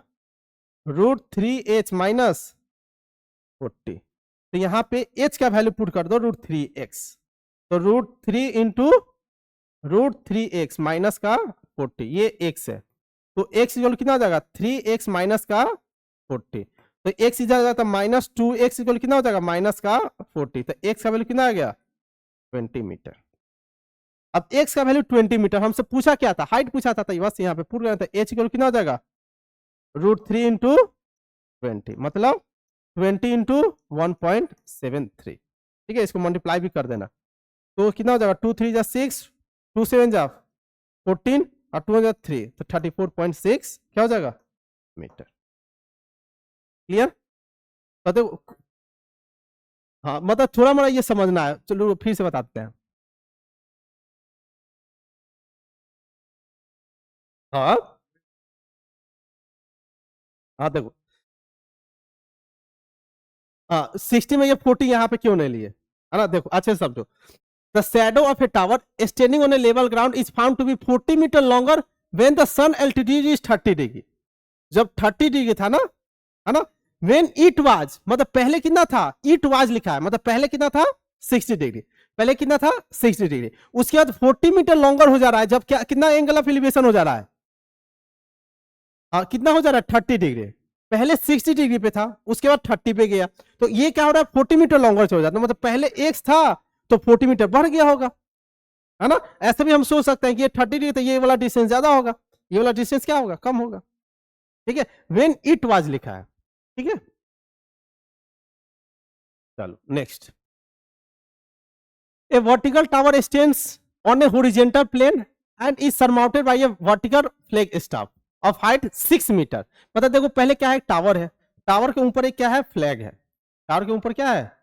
√3h माइनस 40। तो यहाँ पे h का वैल्यू पुट कर दो √3x, तो √3 इंटू √3x माइनस का 40, ये x है। तो x इक्वल कितना हो जाएगा 3x माइनस का 40, तो x इधर जाएगा तो -2x इक्वल कितना हो जाएगा माइनस का 40, तो x का वैल्यू कितना आ गया 20 मीटर। अब x का वैल्यू 20 मीटर, हमसे पूछा क्या था, हाइट पूछा था, तो बस यहाँ पे पूछ गया था। h इक्वल कितना हो जाएगा √3 इंटू 20, मतलब 20 इंटू 1.73, ठीक है। इसको मल्टीप्लाई भी कर देना, तो कितना हो जाएगा 2 3 जा 6, 2 7 जा 14 और 2 जा 3, तो 34.6 क्या हो जाएगा मीटर। क्लियर। तो देखो, हाँ मतलब थोड़ा मोड़ा ये समझना है, चलो फिर से बताते हैं। हाँ हाँ देखो, हाँ 60 में ये 40 यहाँ पे क्यों नहीं लिए, है ना। देखो अच्छे से समझो, the shadow of a tower standing on a level ground is found to be 40 metre longer when the sun altitude is 30 degree. जब 30 डिग्री था ना, है ना, व्हेन इट वाज, मतलब पहले कितना था, इट वाज लिखा है, मतलब पहले कितना था 60 डिग्री, पहले कितना था 60 डिग्री, उसके बाद 40 मीटर लॉन्गर हो जा रहा है, जब क्या कितना एंगल ऑफ एलिवेशन हो जा रहा है, कितना हो जा रहा है 30 डिग्री। पहले 60 डिग्री पे था, उसके बाद 30 पे गया, तो ये क्या हो रहा है 40 मीटर लॉन्गर से हो जाता है, मतलब पहले x था तो 40 मीटर बढ़ गया होगा, है ना। ऐसे भी हम सोच सकते हैं कि ये 30 डिग्री, तो ये वाला डिस्टेंस ज्यादा होगा, ये वाला डिस्टेंस क्या होगा कम होगा, ठीक है। व्हेन इट वाज लिखा है, ठीक है। चलो next, a vertical tower stands on a horizontal plane and is surmounted by a vertical flag staff of height 6 metre. मतलब देखो पहले क्या है, टावर है, टावर के ऊपर एक क्या है, फ्लैग है, टावर के ऊपर क्या है,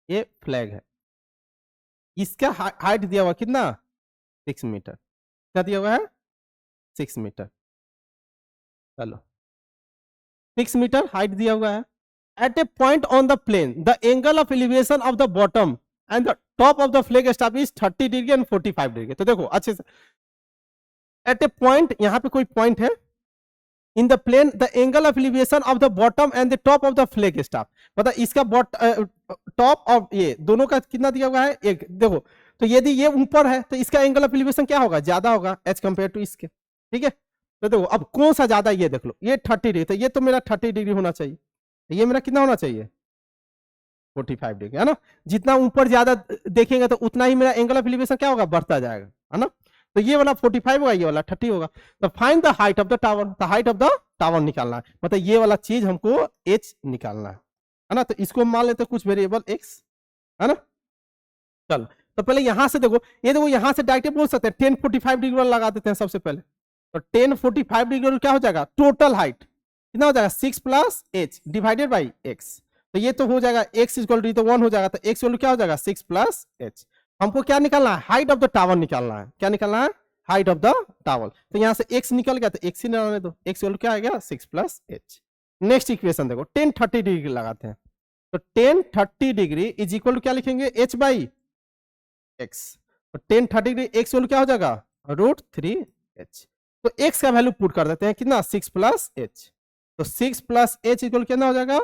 ये फ्लैग है। इसका हाइट दिया हुआ कितना 6 मीटर, क्या दिया हुआ है 6 मीटर। चलो 6 मीटर हाइट दिया हुआ है। At a point on the plane the angle of elevation of the bottom and the top of the flag staff is 30 degree and 45 degree. तो देखो अच्छे से, एट ए पॉइंट, यहाँ पे कोई पॉइंट है, in the plane the angle of elevation of the bottom and the top of the flag staff, मतलब इसका टॉप और ये दोनों का कितना दिया हुआ है एक। देखो तो यदि ये ऊपर है तो इसका एंगल ऑफ एलिवेशन क्या होगा, ज्यादा होगा एज कंपेयर टू इसके, ठीक है। तो देखो अब कौन सा ज्यादा, ये देख लो, ये 30 डिग्री, तो ये तो मेरा 30 डिग्री होना चाहिए, ये मेरा कितना होना चाहिए 45 डिग्री, है ना। जितना ऊपर ज्यादा देखेंगे तो उतना ही मेरा एंगल ऑफ एलिवेशन क्या होगा, बढ़ता जाएगा, है ना। तो ये वाला 45 होगा, ये वाला 30 होगा। तो find the height of the tower, the height of the tower निकालना है, मतलब ये वाला चीज हमको h निकालना है ना। तो इसको मान लेते कुछ वेरिएबल x, है ना। चल तो पहले यहां से देखो, ये देखो यहां से डायरेक्ट बोल सकते हैं 1045 डिग्री वाला लगा देते हैं सबसे पहले। तो 1045 डिग्री क्या हो जाएगा, टोटल हाइट कितना हो जाएगा 6 plus h divided by x। तो ये तो हो जाएगा x इक्वल टू तो 1 हो जाएगा, तो x इक्वल क्या हो जाएगा 6 प्लस h। हमको क्या निकालना है, हाइट ऑफ द टावर निकालना है, क्या निकालना है, हाइट ऑफ द टावर। तो यहां से x निकल गया, तो x ही निकालने दो, x इक्वल क्या आ गया 6 प्लस h। नेक्स्ट इक्वेशन देखो 1030 डिग्री लगाते हैं, तो 1030 डिग्री इज इक्वल टू क्या लिखेंगे h बाई x। तो 1030 डिग्री x इक्वल क्या हो जाएगा √3h। तो x का वैल्यू पुट कर देते हैं कितना 6 प्लस h, तो 6 प्लस h इक्वल कितना हो जाएगा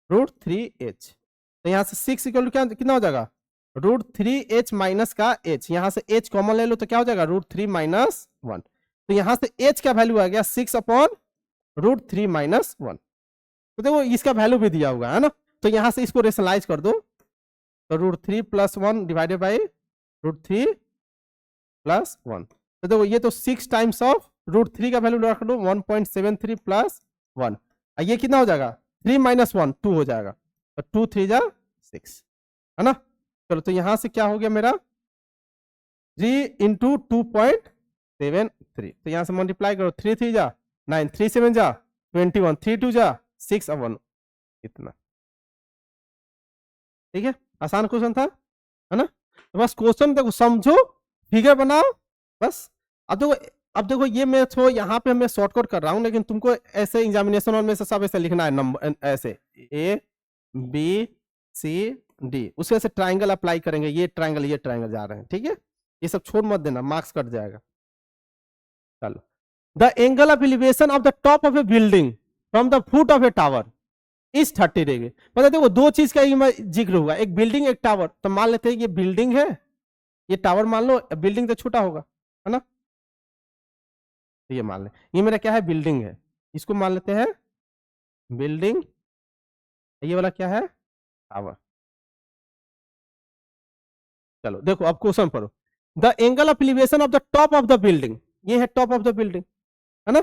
√3h। तो यहां से 6 इक्वल क्या कितना हो जाएगा √3h माइनस का h, यहां से h कॉमन ले लो तो क्या हो जाएगा √3 माइनस 1। तो यहां से h का वैल्यू आ गया 6 अपॉन √3 माइनस 1। तो देखो इसका वैल्यू भी दिया हुआ है ना, तो यहां से इसको रेशनलाइज कर दो, तो √3 प्लस 1 डिवाइडेड बाई √3 प्लस 1। तो देखो ये तो 6 टाइम्स ऑफ √3 का वैल्यू रख लो 1.73 प्लस 1, ये कितना हो जाएगा 3 माइनस 1 2 हो जाएगा, तो 2 3 जा 6, है ना। चलो तो यहां से क्या हो गया मेरा 3 इंटू 2.73, तो यहां से मल्टीप्लाई करो 3 3 जा 9, 3 7 जा 21, 3 2 जा 6 और 1 इतना। ठीक है, आसान क्वेश्चन था, है ना। तो बस क्वेश्चन देखो, समझो, फिगर बनाओ, बस। अब देखो ये मैं थोड़ा यहाँ पे मैं शॉर्टकट कर रहा हूँ, लेकिन तुमको ऐसे एग्जामिनेशन और में से सब ऐसे लिखना है, नंबर ऐसे ए बी सी डी, उसके से ट्राइंगल अप्लाई करेंगे, ये ट्राइंगल जा रहे हैं, ठीक है। ये सब छोड़ मत देना, मार्क्स कट जाएगा। चलो, the angle of elevation of the top of A building from the foot of a tower इस 30 डिग्री। मतलब देखो दो चीज का जिक्र हुआ, एक बिल्डिंग एक टावर। तो मान लेते हैं ये बिल्डिंग है, ये टावर मान लो, बिल्डिंग तो छोटा होगा, है ना। तो ये मान ले, ये मेरा क्या है, बिल्डिंग है, इसको मान लेते हैं बिल्डिंग, ये वाला क्या है, टावर। चलो देखो अब क्वेश्चन पढ़ो, the angle of elevation of the top of the building, ये है टॉप ऑफ द बिल्डिंग, है ना।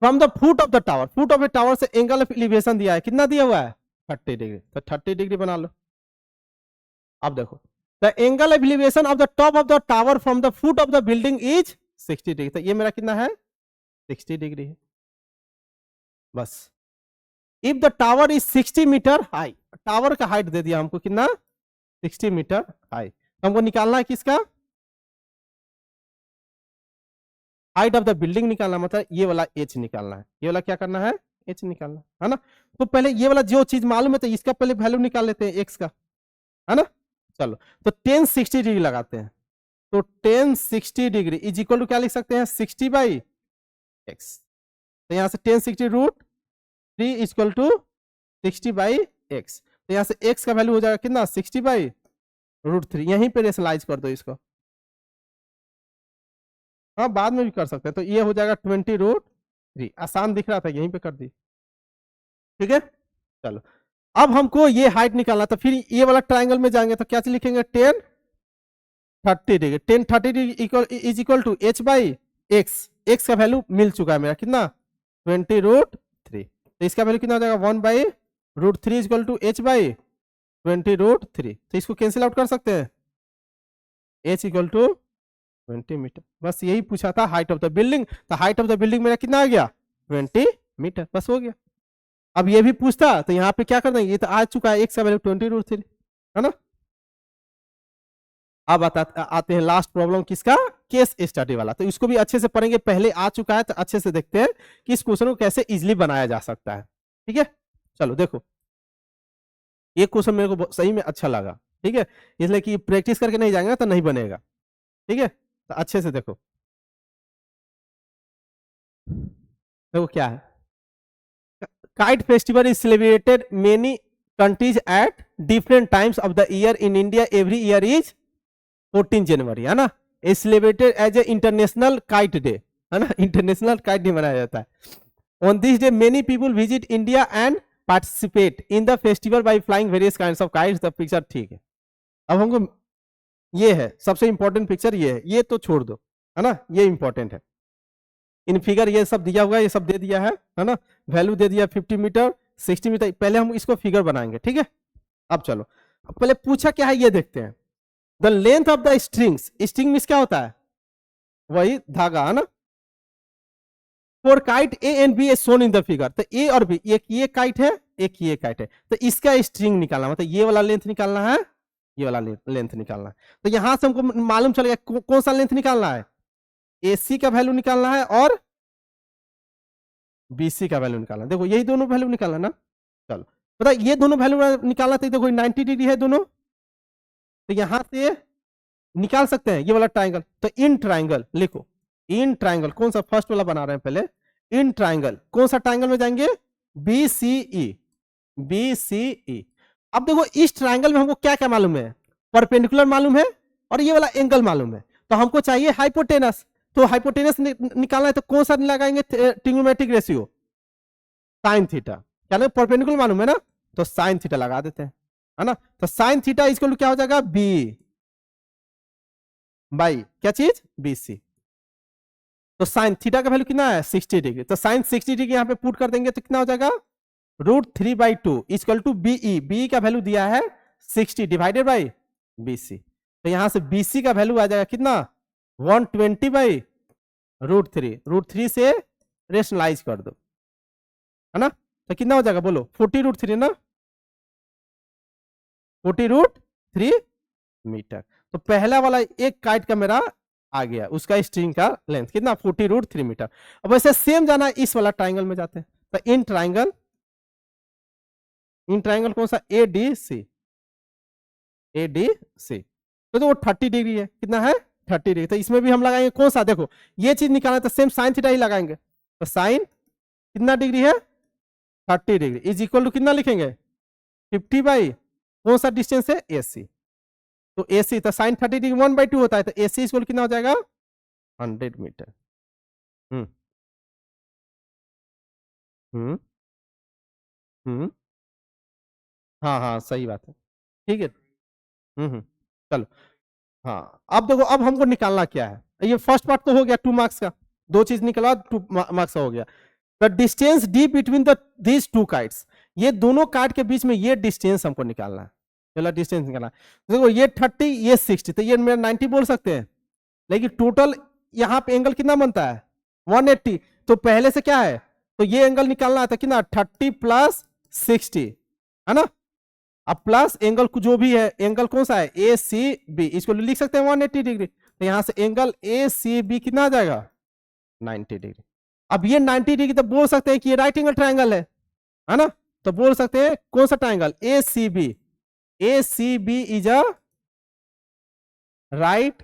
From the foot of the tower, foot of the tower से एंगल ऑफ एलिवेशन दिया है, कितना दिया हुआ है, 30 डिग्री। तो 30 डिग्री बना लो। अब देखो, the angle of elevation of the top of the tower from the foot of the building is 60 degree. तो ये मेरा कितना है, 60 डिग्री है, बस। If the tower is 60 metre high, tower का हाइट दे दिया हमको कितना, 60 मीटर हाई। तो हमको निकालना है किसका, हाइट ऑफ द बिल्डिंग निकालना, मतलब ये वाला एच निकालना है, ये वाला क्या करना है, एच निकालना है ना। तो पहले ये वाला जो चीज मालूम है तो इसका पहले वैल्यू निकाल लेते हैं, एक्स का, है ना। चलो, तो 10 60 डिग्री लगाते हैं, तो 10 60 डिग्री इज इक्वल टू क्या लिख सकते हैं, 60 बाई एक्स। तो यहां से 10 60 root 3 is equal to 60 by x. तो यहां से एक्स का वैल्यू हो जाएगा कितना, 60 बाई रूट 3। यहीं पे रेशनलाइज कर दो इसको, हाँ बाद में भी कर सकते हैं। तो ये हो जाएगा 20 रूट 3, आसान दिख रहा था, यहीं पे कर दी, ठीक है। चलो, अब हमको ये हाइट निकालना, तो फिर ये वाला ट्राइंगल में जाएंगे तो क्या लिखेंगे, 10 30 degree, 10 30 degree is equal to H by x. X का वैल्यू मिल चुका है मेरा, कितना, 20 रूट 3। तो इसका वैल्यू कितना हो जाएगा, 1 by root 3 is equal to H by 20 root 3। तो इसको कैंसिल आउट कर सकते हैं, एच इक्वल टू 20 मीटर। बस यही पूछा था, हाइट ऑफ द बिल्डिंग। तो हाइट ऑफ द बिल्डिंग मेरा कितना आ गया, 20 मीटर, बस हो गया। अब ये भी पूछता तो यहाँ पे क्या कर देंगे, ये तो आ चुका है, एक्स का वैल्यू 20 रूट 3, है ना। अब आते हैं लास्ट प्रॉब्लम किसका, केस स्टडी वाला। तो इसको भी अच्छे से पढ़ेंगे, पहले आ चुका है तो अच्छे से देखते हैं कि इस क्वेश्चन को कैसे इजीली बनाया जा सकता है, ठीक है। चलो देखो, ये क्वेश्चन मेरे को सही में अच्छा लगा, ठीक है, इसलिए कि प्रैक्टिस करके नहीं जाएंगे तो नहीं बनेगा, ठीक है। तो अच्छे से देखो, देखो क्या है, kite festival is celebrated many countries at different times of the year. In India every year is 14 January, है ना। Is celebrated as a international kite day, है ना, इंटरनेशनल काइट डे मनाया जाता है। On this day many people visit India and participate in the festival by flying various kinds of kites. The picture, ठीक है। अब हमको ये है सबसे इंपॉर्टेंट पिक्चर, ये है, ये तो छोड़ दो, है ना, ये इंपॉर्टेंट है। इन फिगर ये सब दिया हुआ है, ये सब दे दिया है ना। वैल्यू दे दिया 50 मीटर 60 मीटर। पहले हम इसको फिगर बनाएंगे, ठीक है। अब चलो, पहले पूछा क्या है ये देखते हैं। The length of the strings, string में क्या होता है, वही धागा, है ना। For kite A and B is shown in the figure. तो ए और बी, एक ये काइट है, एक ये काइट है। तो इसका स्ट्रिंग निकालना, मतलब ये वाला लेंथ निकालना है, ये वाला लेंथ निकालना है। तो यहां से हमको मालूम चलेगा कौन सा लेंथ निकालना है, एसी का वैल्यू निकालना है और बीसी का वैल्यू निकालना। देखो यही दोनों वैल्यू निकालना ना। चलो, पता ये दोनों वैल्यू निकालना, तो देखो 90 डिग्री है दोनों, तो यहां से निकाल सकते हैं ये वाला ट्राइंगल। तो इन ट्राइंगल लिखो, इन ट्राइंगल कौन सा, फर्स्ट वाला बना रहे हैं पहले। इन ट्राइंगल कौन सा ट्राइंगल में जाएंगे, बीसीई, बीसीई। अब देखो इस ट्राइंगल में हमको क्या क्या मालूम है, परपेंडिकुलर मालूम है और ये वाला एंगल मालूम है। तो हमको चाहिए हाइपोटेनस। तो हाइपोटेनस निकालना है तो कौन सा लगाएंगे, ट्रिग्नोमेट्रिक रेशियो, साइन थीटा। क्या ना, परपेंडिकुलर मालूम है ना, तो साइन थीटा लगा देते हैं, है ना। तो साइन थीटा इसको क्या हो जाएगा, बी बाई क्या चीज, बीसी। तो साइन थीटा का वैल्यू कितना है, 60 डिग्री। तो साइन 60 डिग्री यहां पे पुट कर देंगे तो कितना हो जाएगा, √3/2 इक्वल टू बीई। बी का वैल्यू दिया है 60 डिवाइडेड बाई बीसी। तो यहां से बीसी का वैल्यू आ जाएगा कितना, 120/√3। √3 से रेशनलाइज कर दो, है ना, तो कितना हो जाएगा बोलो, 40√3 ना, 40√3 मीटर। तो पहला वाला एक काइट का मेरा आ गया, उसका स्ट्रिंग का लेंथ कितना 40√3 मीटर। अब वैसे सेम जाना है इस वाला ट्राइंगल में जाते हैं, तो इन ट्राइंगल कौन सा, ADC, तो वो 30 डिग्री है, कितना है 30 डिग्री। तो इसमें भी हम लगाएंगे कौन सा, देखो ये चीज निकालना है तो सेम साइन थीटा ही लगाएंगे, तो साइन कितना डिग्री है 30 डिग्री इज इक्वल टू कितना लिखेंगे 50 बाई कौन सा डिस्टेंस है AC, तो AC तो साइन 30 डिग्री 1/2 होता है, तो AC इक्वल कितना हो जाएगा 100 मीटर। हम्म हम्म हम्म हाँ हाँ सही बात है, ठीक है। चलो, हाँ अब देखो, अब हमको निकालना क्या है, ये फर्स्ट पार्ट तो हो गया 2 मार्क्स का, दो चीज निकला 2 मार्क्स का हो गया। The distance D between these two kites, ये दोनों काइट के बीच में ये डिस्टेंस हमको निकालना है, चलो डिस्टेंस निकालना है। देखो ये 30 ये 60, तो ये मेरा 90 बोल सकते हैं, लेकिन टोटल यहाँ पे एंगल कितना बनता है 180, तो पहले से क्या है, तो ये एंगल निकालना है, तो कितना 30 प्लस 60, है ना, अब प्लस एंगल जो भी है, एंगल कौन सा है ACB, इसको लिख सकते हैं 180 डिग्री, तो यहां से एंगल ACB कितना आ जाएगा 90 डिग्री। अब ये 90 डिग्री तो बोल सकते हैं कि ये राइट एंगल ट्राइंगल है ना, तो बोल सकते हैं कौन सा triangle ACB is a right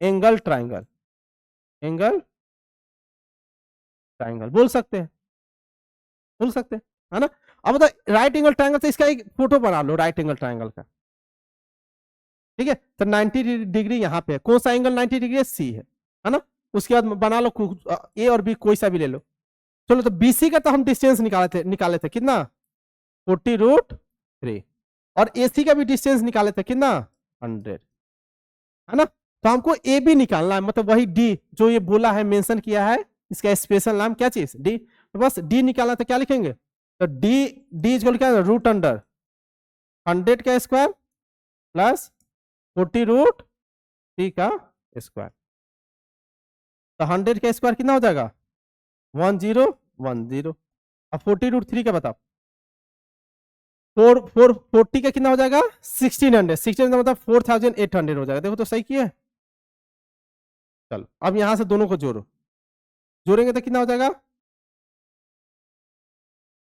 angle triangle, बोल सकते हैं, है ना। अब बता राइट एंगल ट्राइंगल से इसका एक फोटो बना लो राइट एंगल ट्राइंगल का, ठीक है, तो 90 डिग्री यहाँ पे कौन सा एंगल 90 डिग्री C है ना, उसके बाद बना लो A और B कोई सा भी ले लो। चलो तो BC का तो हम डिस्टेंस निकाले थे कितना 40√3, और AC का भी डिस्टेंस निकाले थे कितना 100, है ना। तो हमको AB निकालना है, मतलब वही D जो ये बोला है, मेंशन किया है, इसका स्पेशल नाम क्या चीज D, तो बस D निकालना, तो क्या लिखेंगे, तो D इज क्या √100 का स्क्वायर प्लस 40√3 का स्क्वायर, तो 100 का स्क्वायर कितना हो जाएगा 1010। अब 40√3 का बताओ, 40 का कितना हो जाएगा 1600 मतलब 4800 हो जाएगा, देखो तो सही किया है। चलो अब यहां से दोनों को जोड़ेंगे तो कितना हो जाएगा,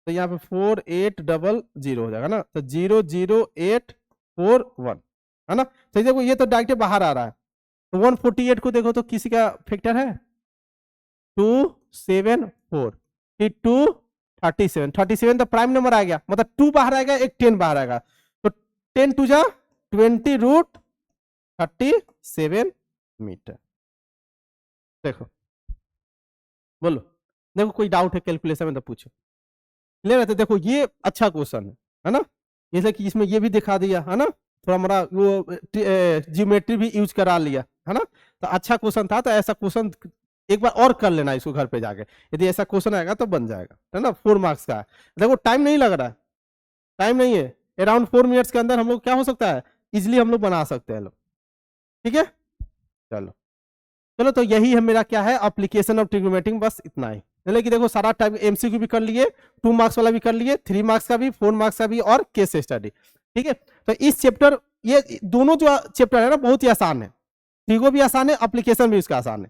तो यहाँ पे 4800 हो जाएगा ना, तो 00841, है ना। तो देखो ये तो डायरेक्ट बाहर आ रहा है, तो 148 को देखो तो किसी का फैक्टर है 274, 37 तो प्राइम नंबर आ गया, मतलब 2 बाहर आएगा, एक 10 बाहर आएगा, तो 10 टू जा 20√37 मीटर। देखो बोलो, देखो कोई डाउट है कैलकुलेशन में तो पूछो, ले रहे थे। देखो ये अच्छा क्वेश्चन है ना, जैसे कि इसमें ये भी दिखा दिया है ना, थोड़ा मोड़ा वो जियोमेट्री भी यूज करा लिया है ना, तो अच्छा क्वेश्चन था, तो ऐसा क्वेश्चन एक बार और कर लेना इसको घर पे जाके, यदि ऐसा क्वेश्चन आएगा तो बन जाएगा, है ना। 4 मार्क्स का है, देखो टाइम नहीं लग रहा है, टाइम नहीं है, अराउंड 4 मिनट्स के अंदर हम लोग क्या हो सकता है, इजिली हम लोग बना सकते हैं लोग, ठीक है। चलो चलो, तो यही है मेरा क्या है एप्लीकेशन ऑफ ट्रिग्नोमेट्री, बस इतना ही। कि देखो सारा टाइप MCQ भी कर लिए, 2 मार्क्स वाला भी कर लिए, 3 मार्क्स का भी, 4 मार्क्स का भी, और केस स्टडी, ठीक है। तो इस चैप्टर, ये दोनों जो चैप्टर है ना बहुत ही आसान है, ट्रिगो भी आसान है, एप्लीकेशन भी उसका आसान है,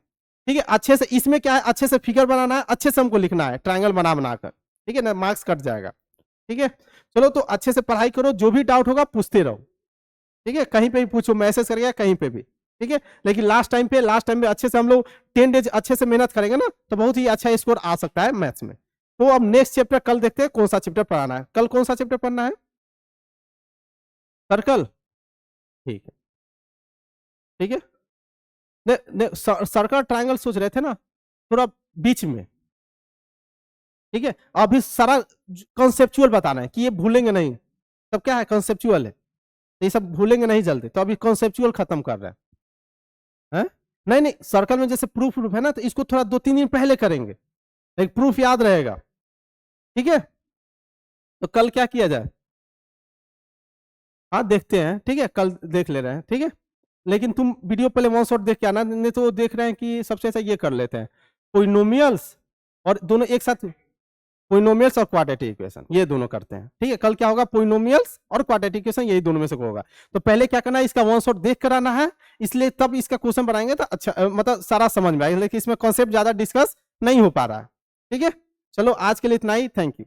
ठीक है। अच्छे से इसमें क्या है, अच्छे से फिगर बनाना है, अच्छे से हमको लिखना है ट्रायंगल बनाकर, ठीक है ना, मार्क्स कट जाएगा, ठीक है। चलो तो अच्छे से पढ़ाई करो, जो भी डाउट होगा पूछते रहो, ठीक है, कहीं पे भी पूछो, मैसेज करिए कहीं पे भी, ठीक है। लेकिन लास्ट टाइम पे अच्छे से हम लोग 10 डेज अच्छे से मेहनत करेंगे ना, तो बहुत ही अच्छा स्कोर आ सकता है मैथ्स में। तो अब नेक्स्ट चैप्टर कल देखते हैं कौन सा चैप्टर पढ़ाना है, कल कौन सा चैप्टर पढ़ना है, सर्कल, ठीक है, ठीक है। सर्कल ट्रायंगल सोच रहे थे ना, थोड़ा बीच में, ठीक है। अभी सारा कॉन्सेप्चुअल बताना है कि ये भूलेंगे नहीं, तब क्या है कॉन्सेप्चुअल है, ये सब भूलेंगे नहीं जल्दी, तो अभी कॉन्सेप्चुअल खत्म कर रहे हैं, है? नहीं नहीं, सर्कल में जैसे प्रूफ है ना, तो इसको थोड़ा 2-3 दिन पहले करेंगे, एक प्रूफ याद रहेगा, ठीक है। तो कल क्या किया जाए, हाँ देखते हैं, ठीक है, कल देख ले रहे हैं, ठीक है। लेकिन तुम वीडियो पहले वन शॉट देख के आना, नहीं तो देख रहे हैं कि सबसे अच्छा ये कर लेते हैं, पोलिनोमियल्स और दोनों एक साथ पोइनोमियल्स और क्वाड्रेटिक इक्वेशन ये दोनों करते हैं। ठीक है, कल क्या होगा, पोइनोमियल्स और क्वाड्रेटिक इक्वेशन यही दोनों में से होगा। तो पहले क्या करना है, इसका वन शॉट देख कर आना है, इसलिए तब इसका क्वेश्चन बनाएंगे तो अच्छा मतलब सारा समझ में आएगा, लेकिन इसमें कॉन्सेप्ट ज्यादा डिस्कस नहीं हो पा रहा है। ठीक है, चलो आज के लिए इतना ही, थैंक यू।